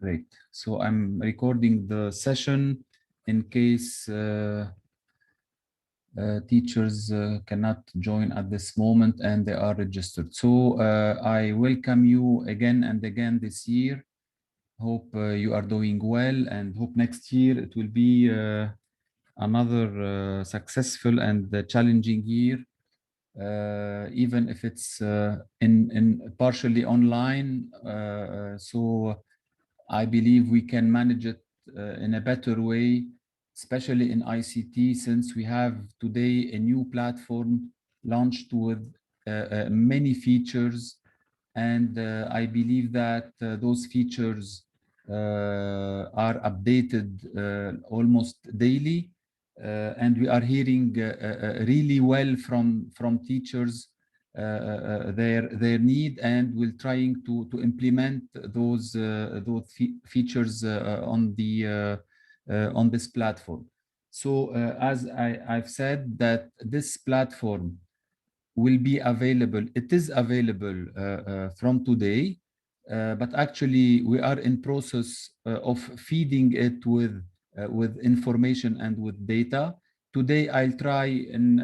Great. So I'm recording the session in case teachers cannot join at this moment and they are registered. So I welcome you again and again this year. Hope you are doing well and hope next year it will be another successful and challenging year. Even if it's in partially online. So I believe we can manage it in a better way, especially in ICT, since we have today a new platform launched with many features. And I believe that those features are updated almost daily. And we are hearing really well from teachers their need, and we're trying to implement those features on this platform. So as I've said, that this platform will be available. It is available from today, but actually we are in process of feeding it with information and with data. Today, I'll try and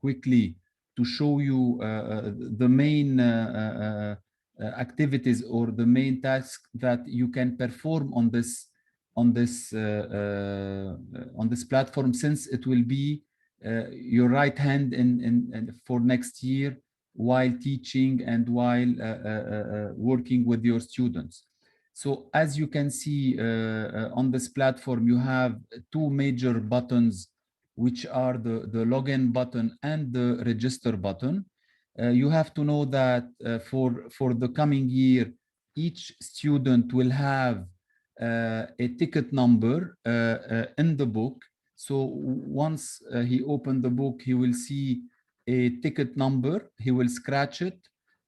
quickly to show you the main activities or the main tasks that you can perform on this platform, since it will be your right hand in for next year while teaching and while working with your students. So as you can see on this platform, you have two major buttons, which are the login button and the register button. You have to know that for the coming year, each student will have a ticket number in the book. So once he opened the book, he will see a ticket number, he will scratch it,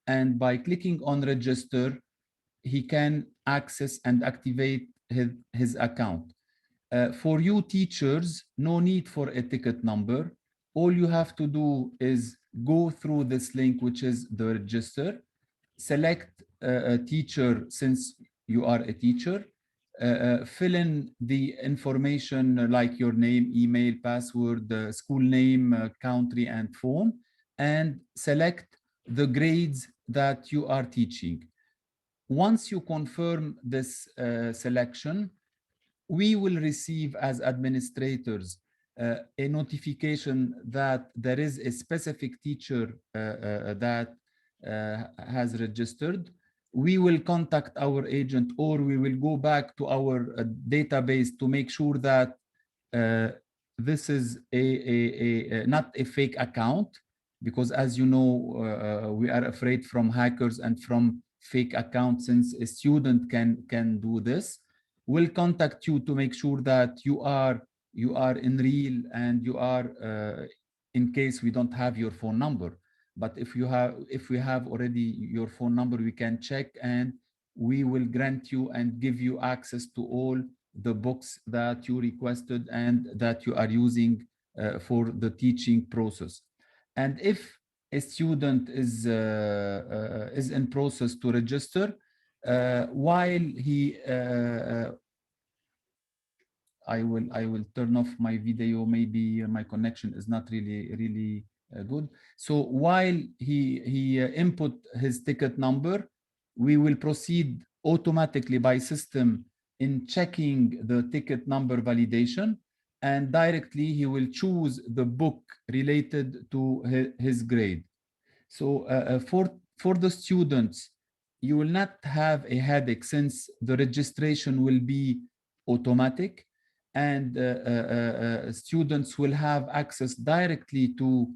and by clicking on register, he can access and activate his account. For you teachers, no need for a ticket number. All you have to do is go through this link, which is the register, select a teacher since you are a teacher, fill in the information like your name, email, password, school name, country, and phone, and select the grades that you are teaching. Once you confirm this selection, we will receive as administrators a notification that there is a specific teacher that has registered. We will contact our agent, or we will go back to our database to make sure that this is not a fake account, because as you know, we are afraid from hackers and from fake accounts, since a student can do this. We'll contact you to make sure that you are in real, and you are in case we don't have your phone number. But if we have already your phone number, we can check, and we will grant you and give you access to all the books that you requested and that you are using for the teaching process. And if a student is in process to register, while he I will turn off my video. Maybe my connection is not really good. So while he input his ticket number, we will proceed automatically by system in checking the ticket number validation, and directly he will choose the book related to his grade. So for the students, you will not have a headache, since the registration will be automatic, and students will have access directly to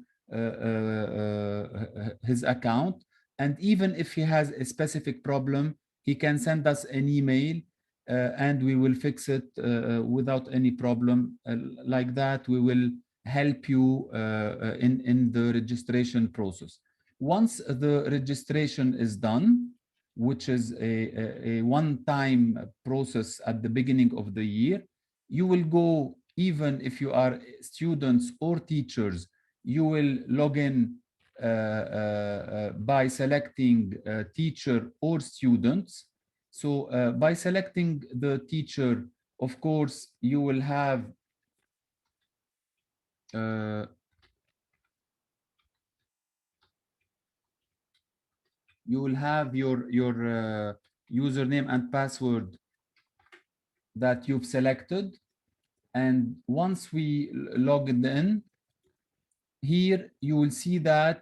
his account. And even if he has a specific problem, he can send us an email, and we will fix it without any problem. Like that, we will help you in the registration process. Once the registration is done, which is a one-time process at the beginning of the year, you will go, even if you are students or teachers, you will log in by selecting teacher or students. So by selecting the teacher, of course, you will have uh, your username and password that you've selected. And once we logged in, here you will see that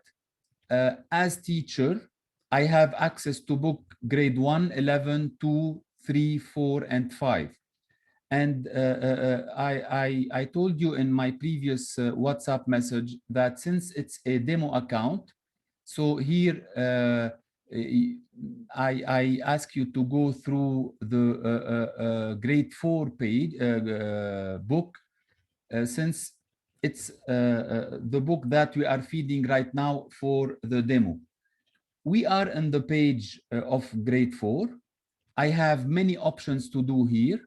as teacher, I have access to book grade 1, 11, 2, 3, 4, and 5. And I told you in my previous WhatsApp message that since it's a demo account, so here I ask you to go through the grade 4 page book, since it's the book that we are feeding right now for the demo. We are in the page of grade 4. I have many options to do here.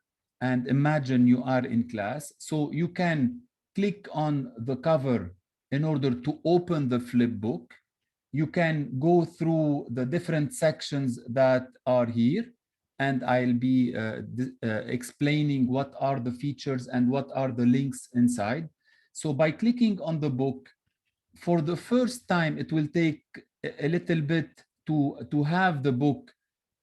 And imagine you are in class. So you can click on the cover in order to open the flip book. You can go through the different sections that are here, and I'll be explaining what are the features and what are the links inside. So by clicking on the book, for the first time, it will take a little bit to have the book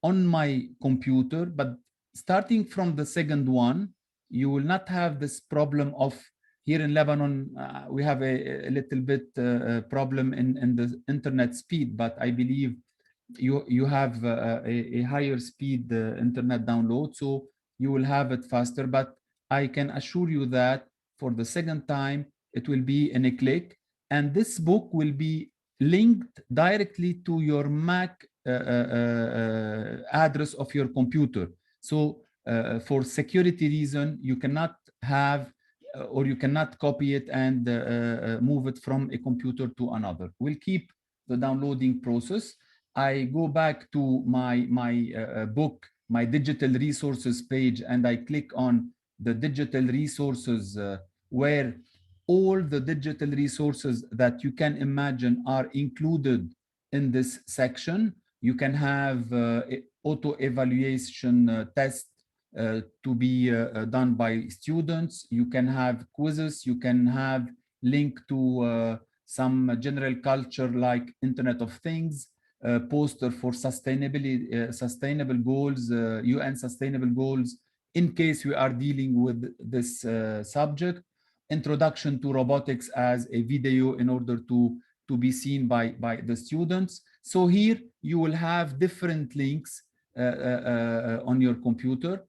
on my computer, but starting from the second one, you will not have this problem of here in Lebanon, we have a little bit problem in the internet speed, but I believe you have a higher speed internet download, so you will have it faster. But I can assure you that for the second time, it will be in a click, and this book will be linked directly to your Mac address of your computer. So for security reason, you cannot have or you cannot copy it and move it from a computer to another. We'll keep the downloading process. I go back to my book, my digital resources page, and I click on the digital resources where all the digital resources that you can imagine are included in this section. You can have auto evaluation test to be done by students. You can have quizzes. You can have link to some general culture like Internet of Things, poster for sustainable goals, UN sustainable goals, in case we are dealing with this subject. Introduction to robotics as a video in order to be seen by the students. So here you will have different links on your computer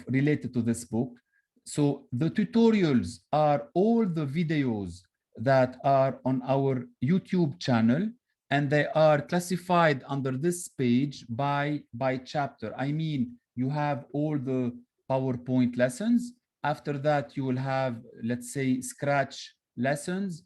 related to this book. So the tutorials are all the videos that are on our YouTube channel, and they are classified under this page by chapter. I mean, you have all the PowerPoint lessons. After that, you will have, let's say, Scratch lessons,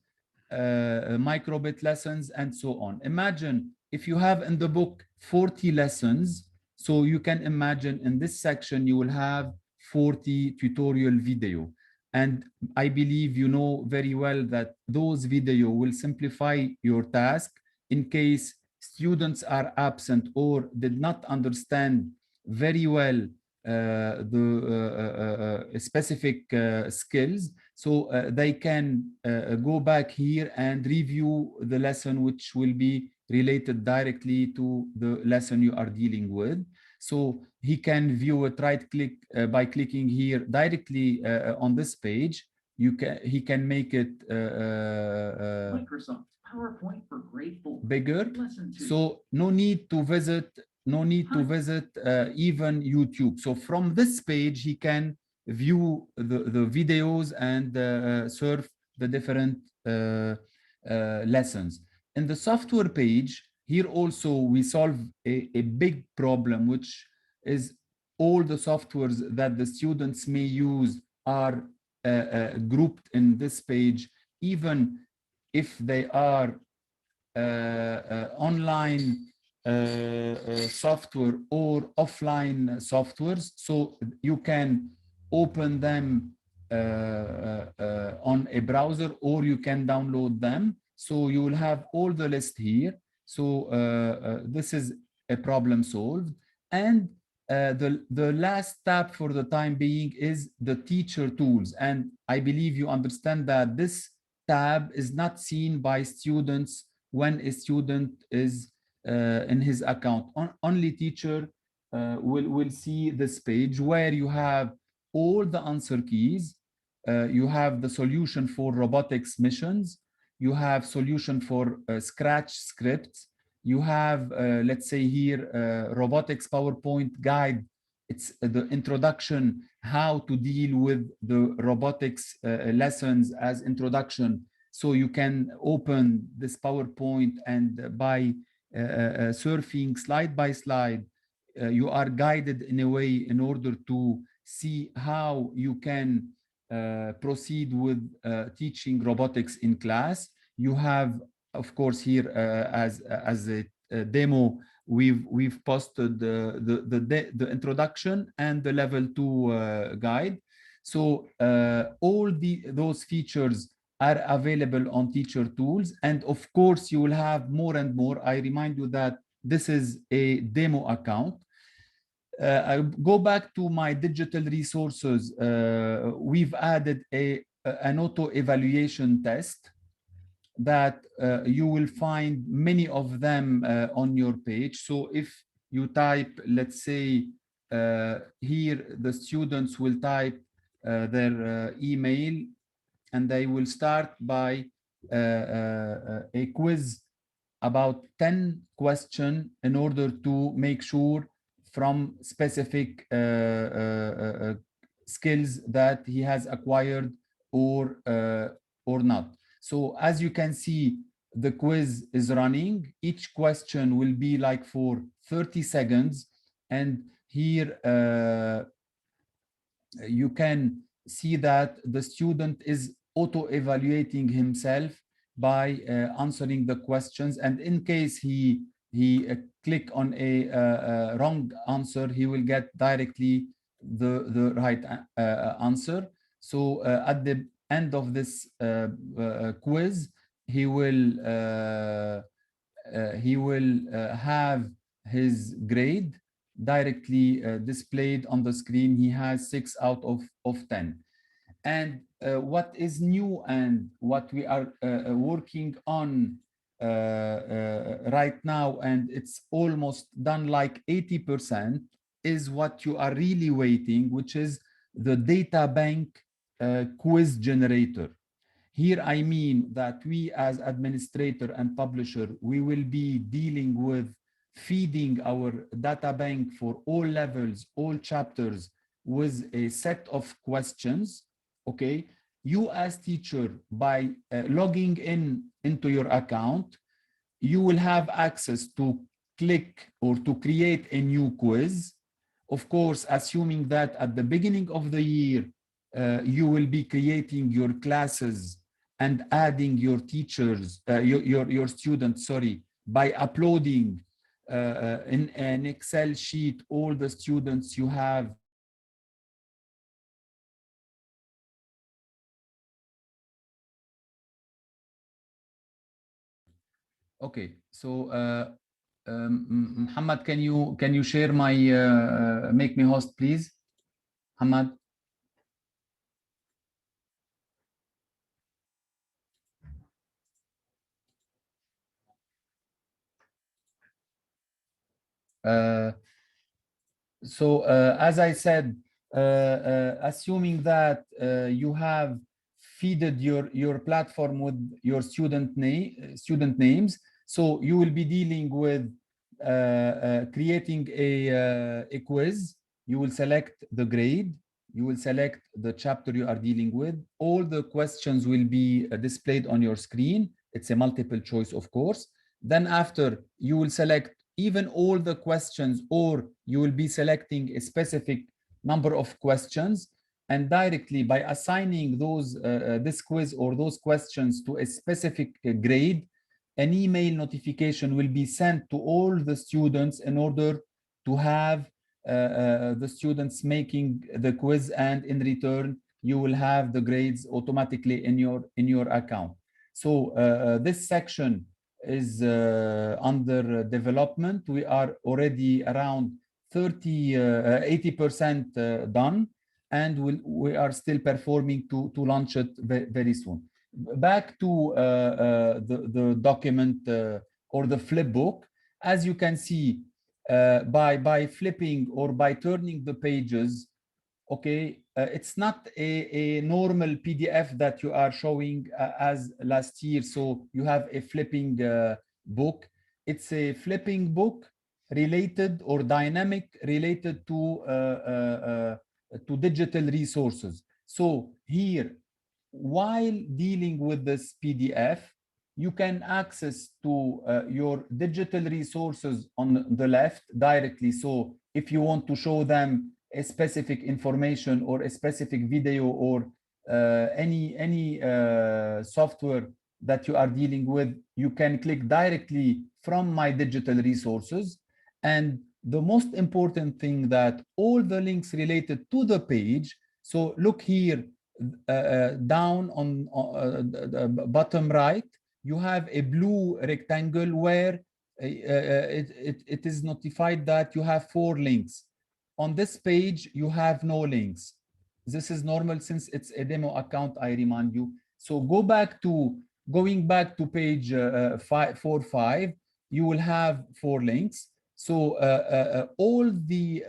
microbit lessons, and so on. Imagine if you have in the book 40 lessons, so you can imagine in this section, you will have 40 tutorial video. And I believe you know very well that those video will simplify your task in case students are absent or did not understand very well the specific skills. So they can go back here and review the lesson, which will be related directly to the lesson you are dealing with. So he can view it right click by clicking here directly on this page. He can make it Microsoft PowerPoint for grade 4 bigger. So no need to visit even YouTube. So from this page he can view the videos and surf the different lessons. In the software page, here also we solve a big problem, which is all the softwares that the students may use are grouped in this page, even if they are online software or offline softwares. So you can open them on a browser, or you can download them. So you will have all the list here. So this is a problem solved. And the last tab for the time being is the teacher tools. And I believe you understand that this tab is not seen by students when a student is in his account. Only teacher will see this page where you have all the answer keys. You have the solution for robotics missions. You have solution for Scratch scripts. You have, let's say here, robotics PowerPoint guide. It's the introduction, how to deal with the robotics lessons as introduction. So you can open this PowerPoint and by surfing slide by slide, you are guided in a way in order to see how you can proceed with teaching robotics in class. You have, of course, here as a demo, we've posted the introduction and the level 2 guide. So all those features are available on teacher tools, and of course you will have more and more. I remind you that this is a demo account. I go back to my digital resources. We've added an auto evaluation test that you will find many of them on your page. So if you type, let's say here, the students will type their email, and they will start by a quiz about 10 questions in order to make sure from specific skills that he has acquired or not. So as you can see, the quiz is running. Each question will be like for 30 seconds. And here you can see that the student is auto-evaluating himself by answering the questions. And in case he click on a wrong answer, he will get directly the right answer. So at the end of this quiz, he will have his grade directly displayed on the screen. He has 6 out of 10. And what is new and what we are working on right now, and it's almost done like 80%, is what you are really waiting, which is the data bank quiz generator. Here, I mean that we as administrator and publisher, we will be dealing with feeding our data bank for all levels, all chapters, with a set of questions. Okay, you as teacher, by logging into your account, you will have access to click or to create a new quiz. Of course, assuming that at the beginning of the year, you will be creating your classes and adding your teachers, your students, sorry, by uploading in an Excel sheet all the students you have. Okay, so Muhammad, can you share my make me host, please, Muhammad? So as I said, assuming that you have feeded your platform with your student names, so you will be dealing with creating a quiz. You will select the grade. You will select the chapter you are dealing with. All the questions will be displayed on your screen. It's a multiple choice, of course. Then after, you will select even all the questions, or you will be selecting a specific number of questions, and directly by assigning those this quiz or those questions to a specific grade, an email notification will be sent to all the students in order to have the students making the quiz, and in return you will have the grades automatically in your account. So this section is under development. We are already around 80% done, and we are still performing to launch it very soon. Back to the document or the flip book. As you can see, by flipping or by turning the pages, okay, it's not a normal PDF that you are showing as last year. So you have a flipping book. It's a flipping book related or dynamic related to digital resources. So here, while dealing with this PDF, you can access to your digital resources on the left directly. So if you want to show them a specific information or a specific video or any software that you are dealing with, you can click directly from my digital resources. And the most important thing, that all the links related to the page, so look here, down on the bottom right, you have a blue rectangle where it is notified that you have 4 links. On this page, you have no links. This is normal since it's a demo account, I remind you. So going back to page 4.5, you will have 4 links. So all the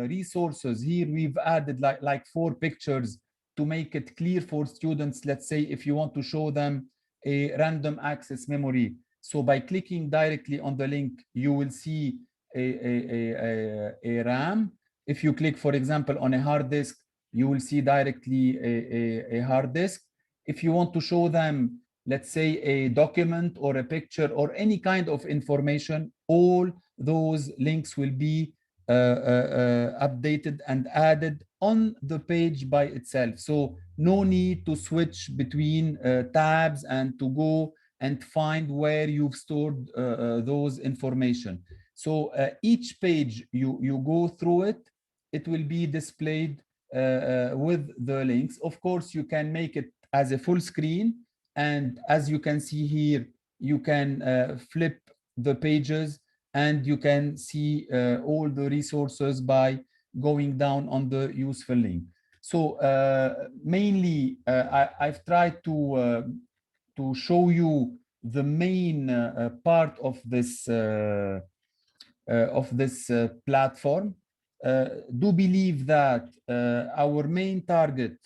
resources here, we've added like 4 pictures to make it clear for students. Let's say if you want to show them a random access memory. So by clicking directly on the link, you will see a RAM. If you click, for example, on a hard disk, you will see directly a hard disk. If you want to show them, let's say, a document or a picture or any kind of information, all those links will be updated and added on the page by itself. So no need to switch between tabs and to go and find where you've stored those information. So each page you go through it will be displayed with the links. Of course, you can make it as a full screen. And as you can see here, you can flip the pages and you can see all the resources by going down on the useful link. So mainly, I've tried to show you the main part of this platform. Do believe that our main target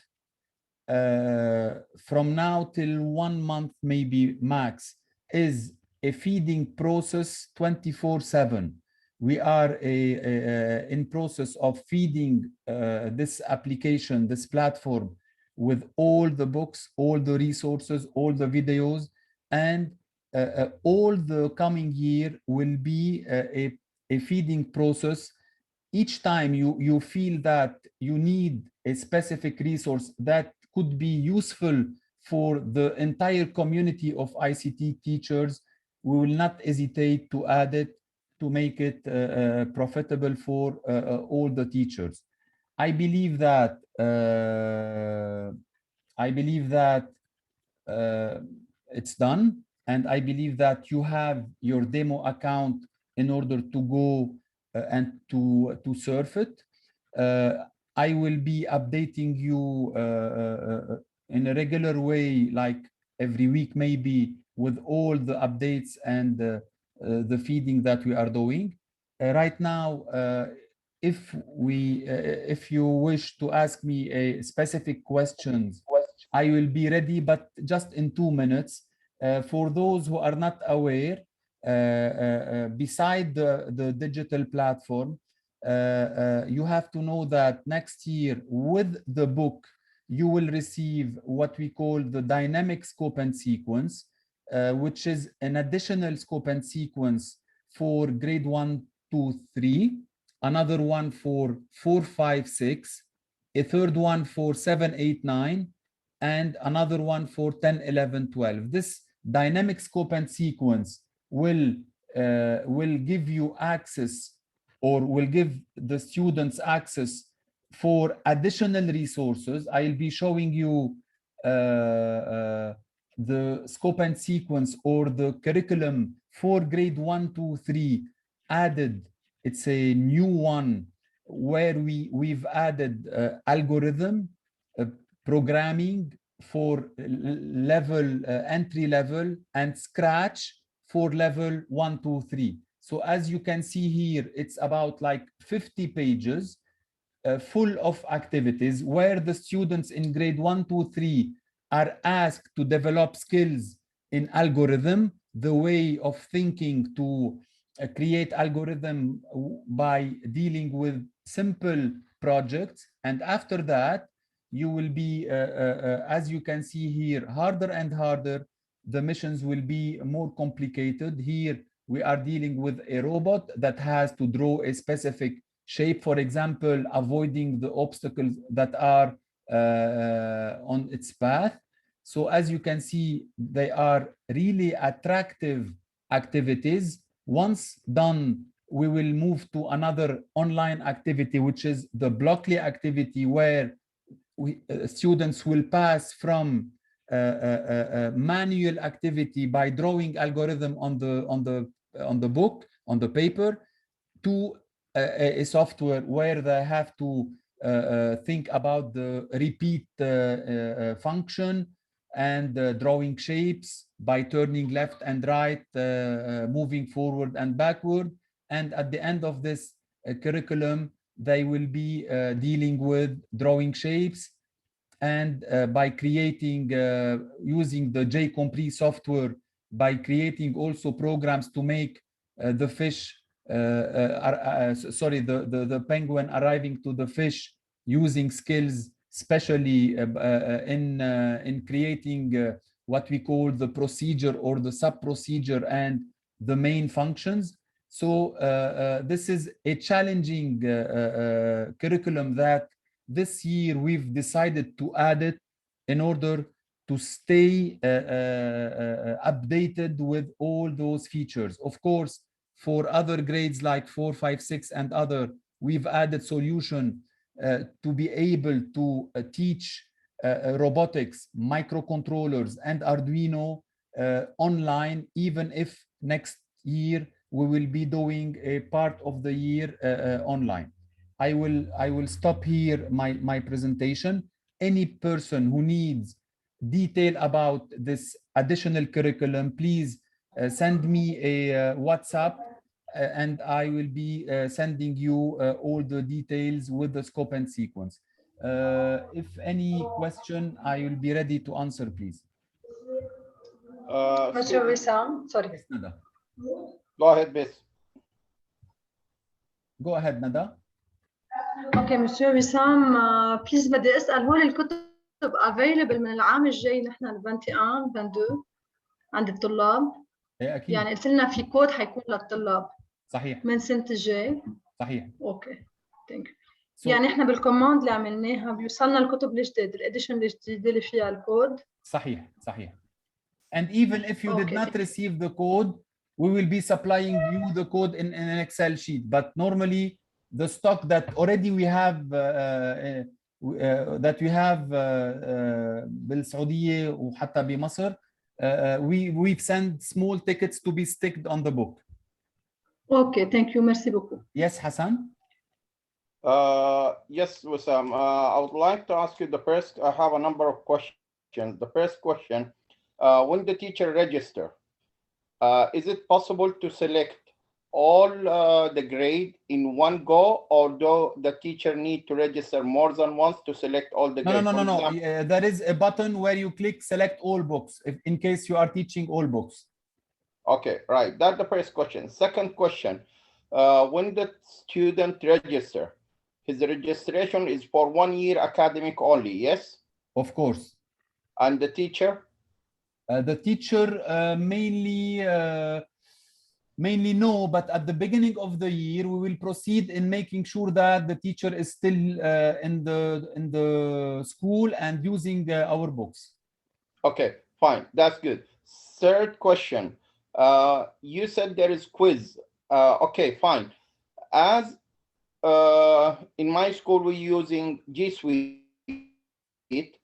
from now till 1 month, maybe max, is a feeding process 24/7. We are in process of feeding this application, this platform, with all the books, all the resources, all the videos, and all the coming year will be a feeding process. Each time you feel that you need a specific resource that could be useful for the entire community of ICT teachers, we will not hesitate to add it to make it profitable for all the teachers. I believe that it's done, and I believe that you have your demo account in order to go and to surf it. I will be updating you in a regular way, like every week maybe, with all the updates and the feeding that we are doing. Right now, if you wish to ask me a specific questions, I will be ready, but just in 2 minutes. For those who are not aware, beside the digital platform, you have to know that next year with the book, you will receive what we call the dynamic scope and sequence, which is an additional scope and sequence for grade 1, 2, 3, another one for 4, 5, 6, a third one for 7, 8, 9, and another one for 10, 11, 12. This dynamic scope and sequence will give you access, or will give the students access for additional resources. I'll be showing you the scope and sequence or the curriculum for grade 1, 2, 3 added it's a new one where we've added algorithm programming for level entry level and Scratch for level 1, 2, 3. So as you can see here, it's about like 50 pages full of activities where the students in grade 1, 2, 3 are asked to develop skills in algorithm, the way of thinking to create algorithm by dealing with simple projects. And after that, you will be, as you can see here, harder and harder. The missions will be more complicated. Here, we are dealing with a robot that has to draw a specific shape, for example, avoiding the obstacles that are on its path. So as you can see, they are really attractive activities. Once done, we will move to another online activity, which is the Blockly activity, where students will pass from manual activity by drawing algorithm on the book, on the paper, to a software where they have to think about the repeat function and drawing shapes by turning left and right, moving forward and backward. And at the end of this curriculum, they will be dealing with drawing shapes, and by creating, using the JCompris software, by creating also programs to make the fish, sorry, the penguin arriving to the fish using skills, especially in creating what we call the procedure or the sub-procedure and the main functions. So this is a challenging curriculum that this year we've decided to add it in order to stay updated with all those features. Of course, for other grades like 4, 5, 6, and other, we've added solution to be able to teach robotics, microcontrollers, and Arduino online, even if next year we will be doing a part of the year online. I will stop here my presentation. Any person who needs detail about this additional curriculum, please send me a WhatsApp, and I will be sending you all the details with the scope and sequence. If any question, I will be ready to answer, please. Mr. Wissam, sorry. Yes, Nada. Go ahead, Miss. Go ahead, Nada. اوكي مستر وسام، بليز بدي اسال، هول الكتب افيلبل من العام الجاي نحن ال 21 22 عند الطلاب؟ ايه اكيد. يعني قلت لنا في كود حيكون للطلاب. صحيح. من سنه الجاي. صحيح. اوكي ثانك يو. يعني احنا بالكوماند اللي عملناها بيوصلنا الكتب الجديده، الاديشن الجديده اللي فيها الكود. صحيح صحيح. And even if you did not receive the code, we will be supplying you the code in an Excel sheet. But normally, the stock that already we have بالسعودية وحتى بمصر, we've sent small tickets to be sticked on the book. Okay, thank you. Merci beaucoup. Yes, Hassan. Yes, Wissam. I would like to ask you the first. I have a number of questions. The first question: when the teacher register, is it possible to select all the grade in one go, or do the teacher need to register more than once to select all the grades? No. There is a button where you click select all books in case you are teaching all books. Okay, right. That's the first question. Second question: when the student register, his registration is for 1 year academic only, yes? Of course. And the teacher? The teacher mainly no, but at the beginning of the year we will proceed in making sure that the teacher is still in the school and using our books. Okay, fine, that's good. Third question: you said there is quiz. Okay, fine. As in my school we're using G Suite.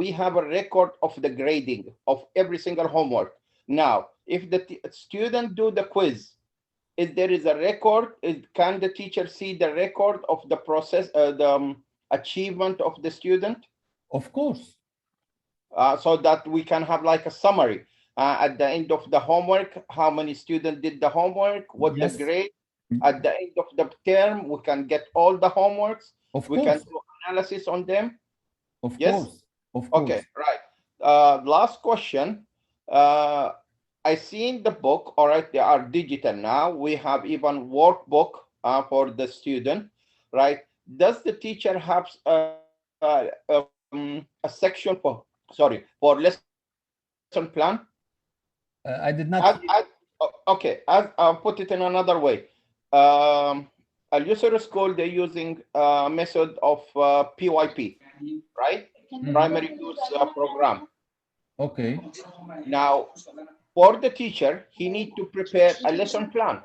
We have a record of the grading of every single homework. Now, if the student do the quiz is there is a record? Can the teacher see the record of the process, the achievement of the student? Of course. So that we can have like a summary at the end of the homework, how many students did the homework, what Yes. the grade. At the end of the term, we can get all the homeworks. Of We course. can do analysis on them. Of Yes? course. Of course. Okay, right. Last question. I seen the book. All right, they are digital now. We have even workbook for the student, right? Does the teacher have a section for lesson plan? I did not. Okay, I'll put it in another way. Al Yusr School, they're using a method of PYP, right? Primary use program. Okay. Now, for the teacher, he need to prepare a lesson plan.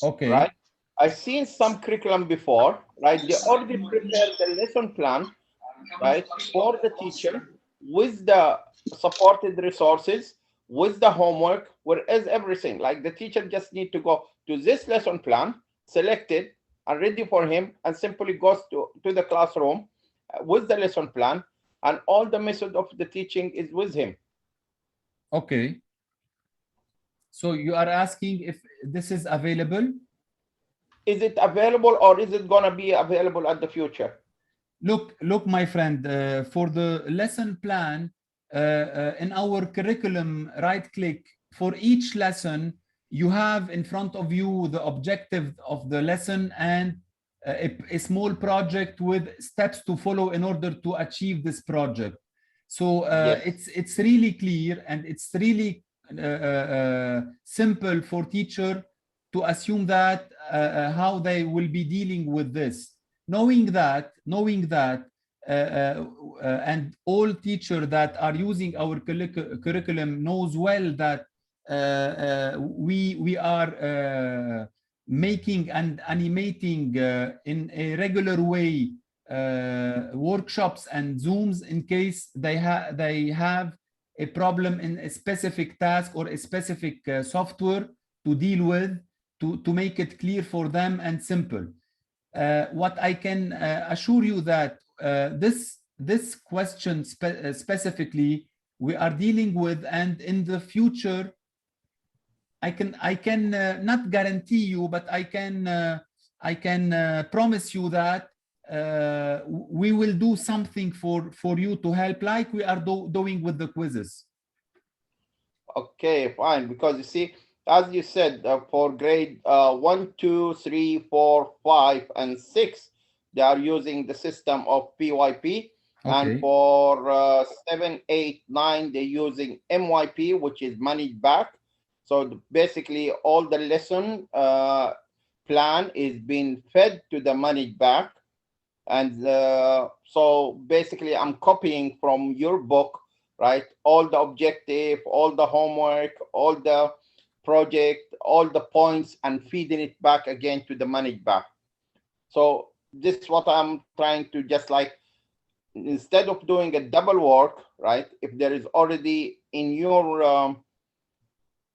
Okay. Right? I've seen some curriculum before, right? They already prepared the lesson plan, right, for the teacher with the supported resources, with the homework, whereas everything, like the teacher just need to go to this lesson plan, select it and ready for him, and simply goes to the classroom with the lesson plan, and all the method of the teaching is with him. Okay. So you are asking if this is available? Is it available, or is it gonna be available at the future? Look, my friend, for the lesson plan, in our curriculum, right click, for each lesson, you have in front of you the objective of the lesson and a small project with steps to follow in order to achieve this project. So Yes. it's really clear, and it's really simple for teacher to assume that how they will be dealing with this. Knowing that, and all teachers that are using our curriculum knows well that we are making and animating in a regular way workshops and Zooms in case they have a problem in a specific task or a specific software to deal with, to make it clear for them and simple. What I can assure you that this question specifically we are dealing with, and in the future, I can not guarantee you, but I can promise you that we will do something for you to help, like we are doing with the quizzes. Okay, fine. Because you see, as you said, for grade 1, 2, 3, 4, 5, and 6, they are using the system of PYP. Okay. And for 7, 8, 9, they're using MYP, which is managed back. So basically, all the lesson plan is being fed to the managed back. And so basically, I'm copying from your book, right? All the objective, all the homework, all the project, all the points, and feeding it back again to the managed back. So this is what I'm trying to just like, instead of doing a double work, right? If there is already in your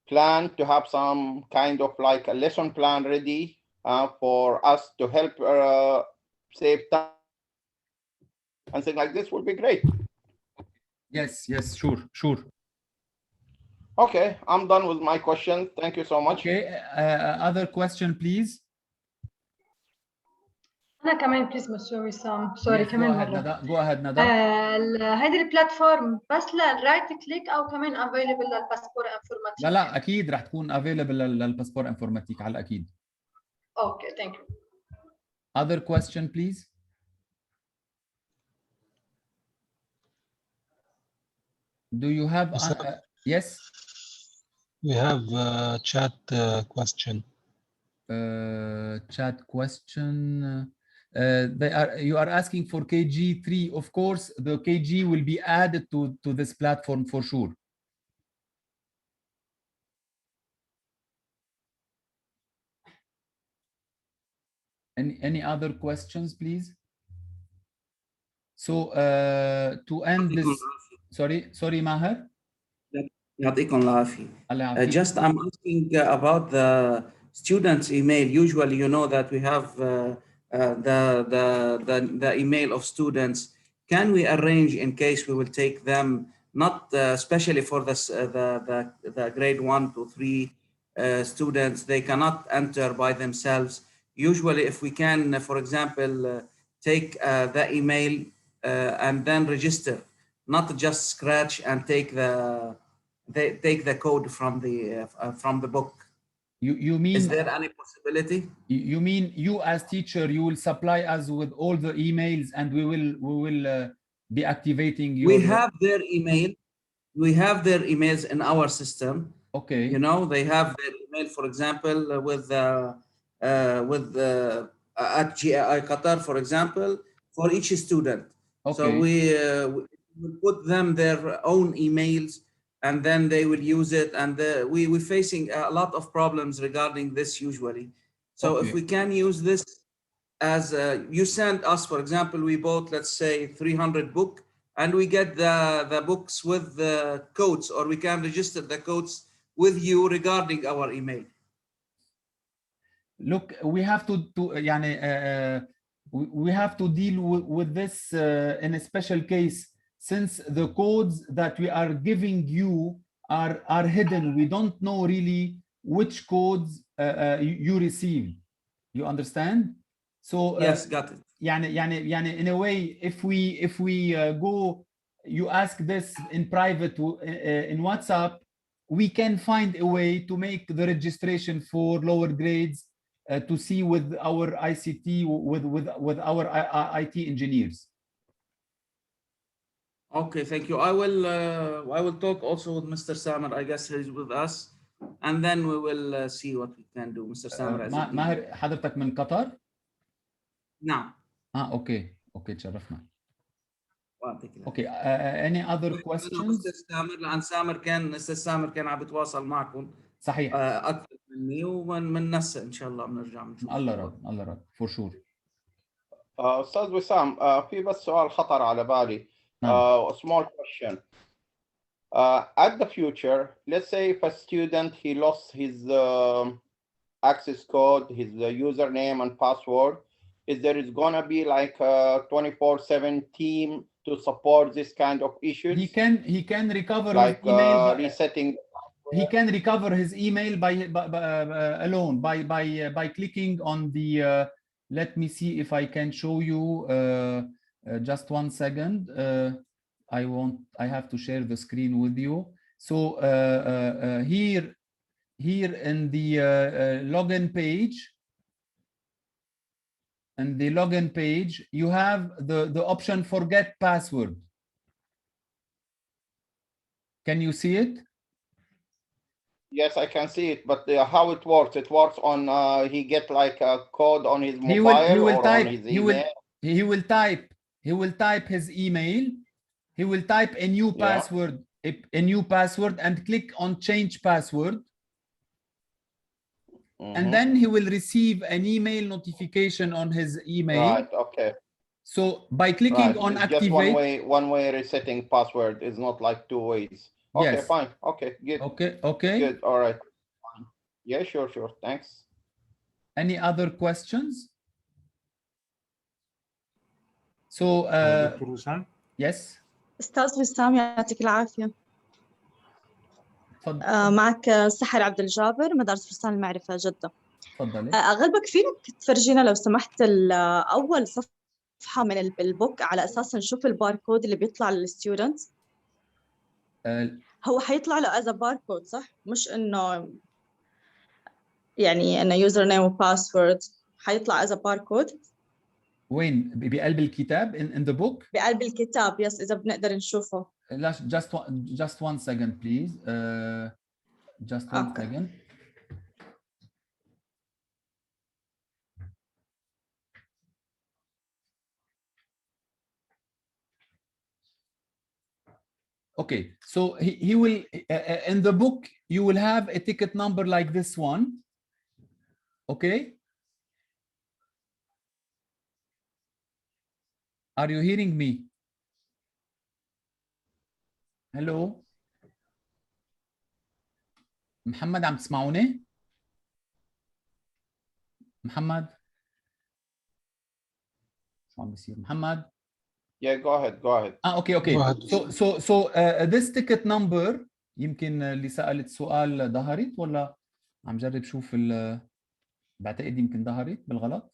plan to have some kind of like a lesson plan ready for us to help save time and things like this would be great. Yes, sure. Okay, I'm done with my question. Thank you so much. Okay, other question, please. أنا كمان بليز مسيو وسام سوري كمان مرة. Go ahead ندى. هيدي البلاتفورم بس للرايت كليك أو كمان افيلبل للباسبور انفورماتيك؟ لا أكيد رح تكون افيلبل للباسبور انفورماتيك على الأكيد. Okay, thank you. Other question, please. Do you have yes? We have a chat question. Chat question. You are asking for KG3. Of course, the KG will be added to this platform for sure. Any other questions, please? So to end this, sorry, Maher. يعطيكم العافية. Just I'm asking about student's email, usually you know that we have the email of students. Can we arrange in case we will take them, not especially for this, the grade 1 to 3 students, they cannot enter by themselves. Usually if we can, for example, take the email and then register, not just scratch and take the code from the book. You mean, is there any possibility? You mean you as teacher, you will supply us with all the emails and we will be activating your... We have their email. We have their emails in our system. Okay. You know, they have their email, for example, at GAI Qatar, for example, for each student. Okay. So we will put them their own emails, and then they will use it. And we're facing a lot of problems regarding this usually. So Okay. if we can use this as you send us, for example, we bought, let's say, 300 book, and we get the books with the codes, or we can register the codes with you regarding our email. Look, we have to we have to deal with this in a special case, since the codes that we are giving you are hidden. We don't know really which codes you received. You understand? So yes, got it. in a way, if we go, you ask this in private in WhatsApp, we can find a way to make the registration for lower grades to see with our ICT, with our IT engineers. Okay, thank you. I will talk also with Mr. Samer. I guess he's with us, and then we will see what we can do. Mr. Samer, ماهر حضرتك من قطر؟ نعم. اوكي تشرفنا. اوكي. Any other questions؟ لأن أستاذ سامر كان عم بيتواصل معكم. صحيح. أكثر مني، ومن نسى إن شاء الله بنرجع نشوف. الله رد for sure. أستاذ وسام، في بس سؤال خطر على بالي. A small question. At the future, let's say if a student, he lost his access code, his username and password, there is gonna be like a 24/7 team to support this kind of issues? He can recover like his email resetting. He can recover his email by alone by clicking on the let me see if I can show you just 1 second. I have to share the screen with you. So here in the login page, you have the option forget password. Can you see it? Yes, I can see it, but how it works? It works on he get like a code on his mobile or on his email. He will type his email. He will type a new password, a new password, and click on change password. And then he will receive an email notification on his email. Right. Okay. So by clicking on it's activate, just one way resetting password is not like 2 ways. Okay, yes. Fine. Okay, good. Okay. Good. All right. Yeah, sure. Thanks. Any other questions? So دكتور وسام. yes. أستاذ وسام يعطيك العافية. تفضل. معك سحر عبد الجابر، مدارس فرسان المعرفة جدة. تفضلي. أغلبك فينك تفرجينا لو سمحت أول صفحة من البوك على أساس نشوف الباركود اللي بيطلع للستودنت. هو حيطلع له as a barcode صح؟ مش إنه يعني إنه username وباسورد، حيطلع as a barcode. وين؟ بقلب الكتاب in the book؟ بقلب الكتاب يس، إذا بنقدر نشوفه. Just 1 second please. Just 1 second. Okay, so he will in the book you will have a ticket number like this one. Okay, are you hearing me? Hello محمد، عم تسمعوني؟ محمد شو عم بيصير محمد؟ Yeah, go ahead. Okay. Go ahead. So this ticket number يمكن اللي سألت سؤال ظهرت ولا عم جرب شوف بعتقد يمكن ظهرت بالغلط.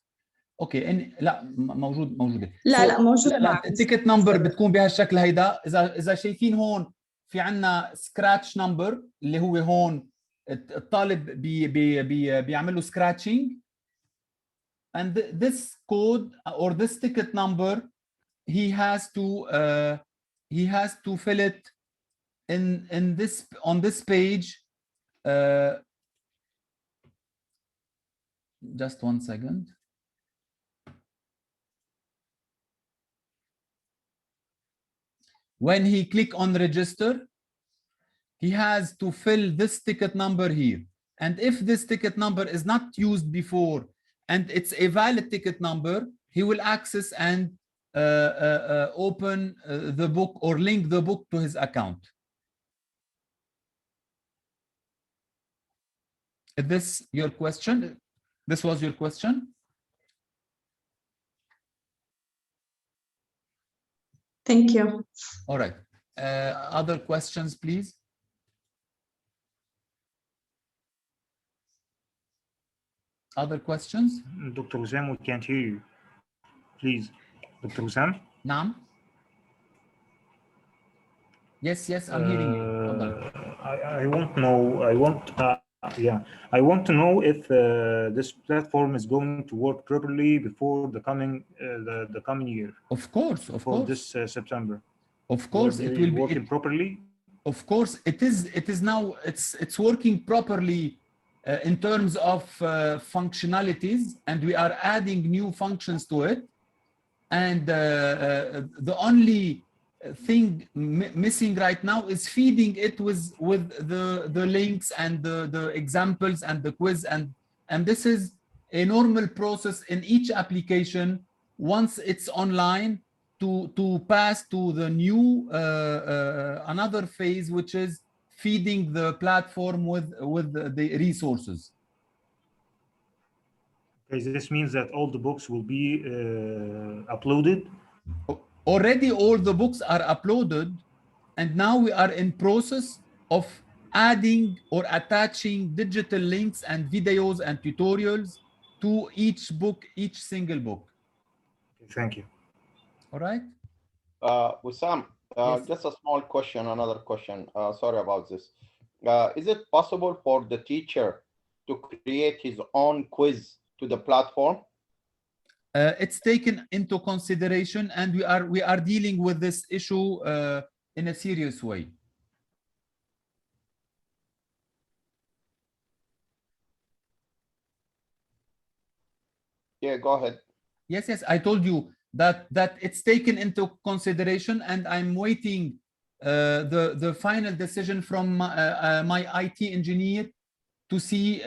اوكي لا موجوده. لا موجودة لا معك. التيكت نمبر بتكون بهالشكل هيدا. اذا شايفين هون في عندنا سكراتش نمبر اللي هو هون الطالب بيعمل له سكراتشنج and this code or this ticket number he has to fill it in this on this page. Just one second. When he click on register, he has to fill this ticket number here. And if this ticket number is not used before and it's a valid ticket number, he will access and open the book or link the book to his account. Is this your question? This was your question? Thank you. All right. Other questions, please? Other questions? Dr. Wissam, we can't hear you. Please, Dr. Wissam? نعم. Yes, I'm hearing you. I want to know if this platform is going to work properly before the coming year. Of course. For this September. Of course, it will be working properly. Of course, it is now. It's working properly in terms of functionalities, and we are adding new functions to it. And the only thing missing right now is feeding it with the links and the examples and the quiz, and this is a normal process in each application. Once it's online, to pass to the new another phase, which is feeding the platform with the resources. Okay, this means that all the books will be uploaded. Already all the books are uploaded, and now we are in process of adding or attaching digital links and videos and tutorials to each book, each single book. Okay, thank you. All right. Wissam, Yes. just a small question, another question. Sorry about this. Is it possible for the teacher to create his own quiz to the platform? It's taken into consideration, and we are dealing with this issue in a serious way. Yeah, go ahead. Yes, I told you that it's taken into consideration, and I'm waiting the final decision from my IT engineer to see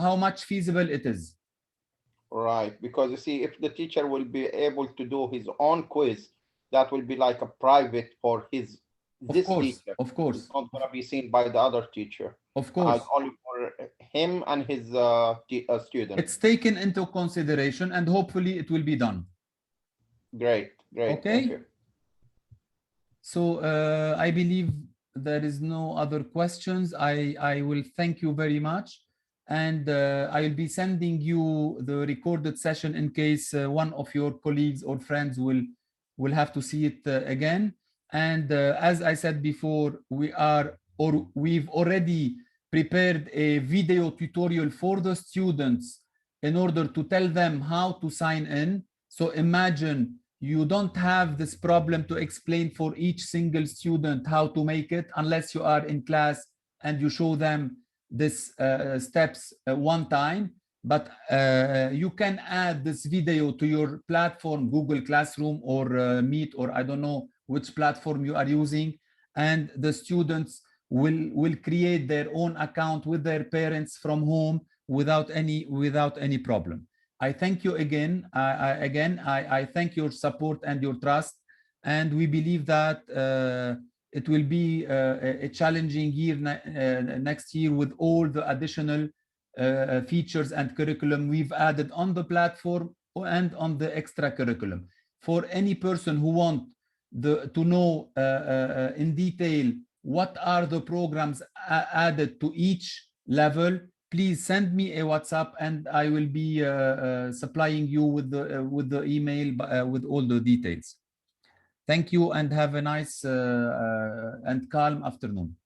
how much feasible it is. Right, because you see, if the teacher will be able to do his own quiz, that will be like a private for this teacher. Of course. It's not going to be seen by the other teacher. Of course. Only for him and his student. It's taken into consideration, and hopefully it will be done. Great. Okay. Thank you. So I believe there is no other questions. I will thank you very much. And I will be sending you the recorded session in case one of your colleagues or friends will have to see it again. And as I said before, we've already prepared a video tutorial for the students in order to tell them how to sign in. So imagine you don't have this problem to explain for each single student how to make it unless you are in class and you show them this steps one time, but you can add this video to your platform, Google Classroom or Meet, or I don't know which platform you are using, and the students will create their own account with their parents from home without any problem. I thank you again. I thank your support and your trust, and we believe that it will be a challenging year next year with all the additional features and curriculum we've added on the platform and on the extra curriculum. For any person who want to know in detail what are the programs added to each level, please send me a WhatsApp and I will be supplying you with the email with all the details. Thank you and have a nice and calm afternoon.